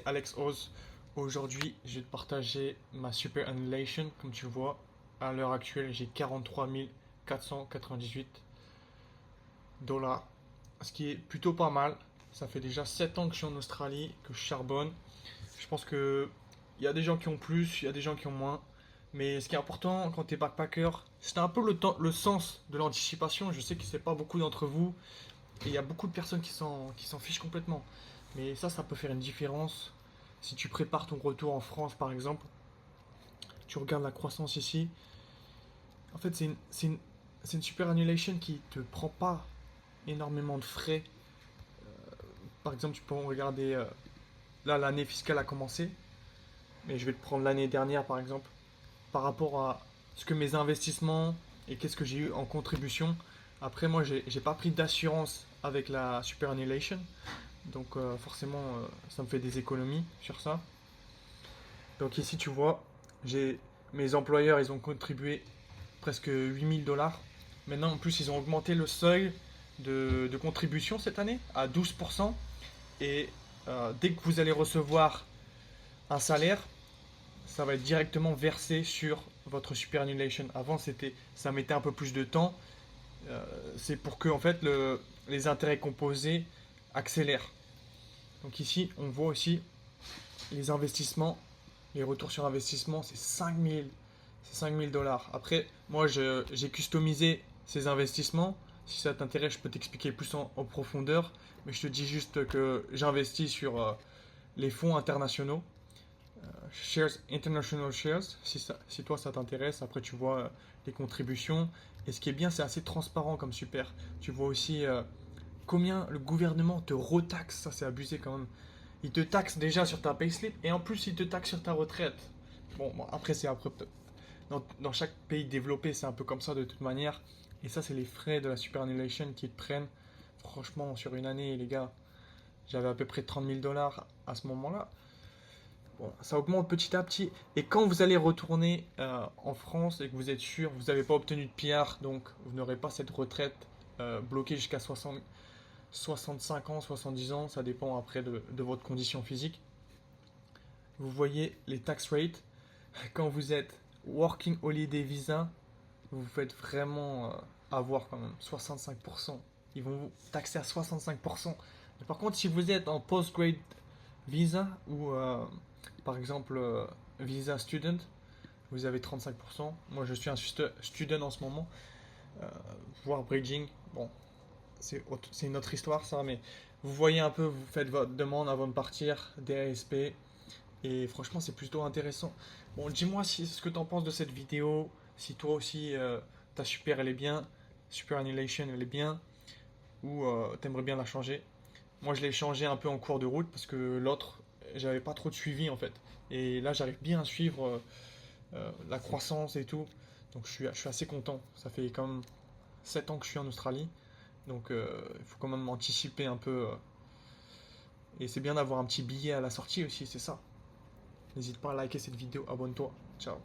Alex Oz. Aujourd'hui, je vais te partager ma Super Annihilation. Comme tu vois, à l'heure actuelle, j'ai 43 498 dollars. Ce qui est plutôt pas mal. Ça fait déjà 7 ans que je suis en Australie, que je charbonne. Je pense que il y a des gens qui ont plus, il y a des gens qui ont moins. Mais ce qui est important quand tu es backpacker, c'est un peu le sens de l'anticipation. Je sais que c'est pas beaucoup d'entre vous. Et il y a beaucoup de personnes qui s'en fichent complètement. Mais ça peut faire une différence. Si tu prépares ton retour en France, par exemple, tu regardes la croissance ici. En fait, c'est une super annulation qui te prend pas énormément de frais. Par exemple, tu peux regarder. Là, l'année fiscale a commencé. Mais je vais te prendre l'année dernière, par exemple. Par rapport à ce que mes investissements et qu'est-ce que j'ai eu en contribution. Après, moi, j'ai pas pris d'assurance avec la super annulation. Donc forcément, ça me fait des économies sur ça. Donc ici, tu vois, j'ai mes employeurs, ils ont contribué presque 8 000 dollars. Maintenant, en plus, ils ont augmenté le seuil de contribution cette année à 12%. Et dès que vous allez recevoir un salaire, ça va être directement versé sur votre superannuation. Avant, ça mettait un peu plus de temps. Euh, c'est pour que en fait les intérêts composés accélèrent. Donc ici, on voit aussi les investissements, les retours sur investissement, c'est 5 000 dollars. Après, moi, j'ai customisé ces investissements. Si ça t'intéresse, je peux t'expliquer plus en profondeur. Mais je te dis juste que j'investis sur les fonds internationaux. Shares, International Shares, si toi ça t'intéresse. Après, tu vois les contributions. Et ce qui est bien, c'est assez transparent comme super. Tu vois aussi combien le gouvernement te retaxe. Ça, c'est abusé quand même. Il te taxe déjà sur ta payslip et en plus il te taxe sur ta retraite. Bon, après c'est après dans chaque pays développé c'est un peu comme ça de toute manière. Et ça c'est les frais de la superannuation qui te prennent. Franchement sur une année les gars, j'avais à peu près 30 000 dollars à ce moment-là. Bon, ça augmente petit à petit. Et quand vous allez retourner en France et que vous êtes sûr, vous n'avez pas obtenu de PR, donc vous n'aurez pas cette retraite bloquée jusqu'à 65 ans, 70 ans, ça dépend après de votre condition physique. Vous voyez les tax rates. Quand vous êtes Working Holiday Visa, vous vous faites vraiment avoir quand même 65%. Ils vont vous taxer à 65%. Mais par contre, si vous êtes en Postgrad Visa ou par exemple Visa Student, vous avez 35%. Moi, je suis un student en ce moment, euh, voire Bridging. Bon, c'est une autre histoire ça, mais vous voyez un peu, vous faites votre demande avant de partir, DASP, et franchement c'est plutôt intéressant. Bon, dis-moi ce que tu en penses de cette vidéo, si toi aussi ta super elle est bien, Super Annihilation elle est bien, ou t'aimerais bien la changer. Moi je l'ai changé un peu en cours de route parce que l'autre, j'avais pas trop de suivi en fait. Et là j'arrive bien à suivre la croissance et tout. Donc je suis assez content. Ça fait quand même 7 ans que je suis en Australie. Donc il faut quand même anticiper un peu. Et c'est bien d'avoir un petit billet à la sortie aussi, c'est ça. N'hésite pas à liker cette vidéo, abonne-toi. Ciao.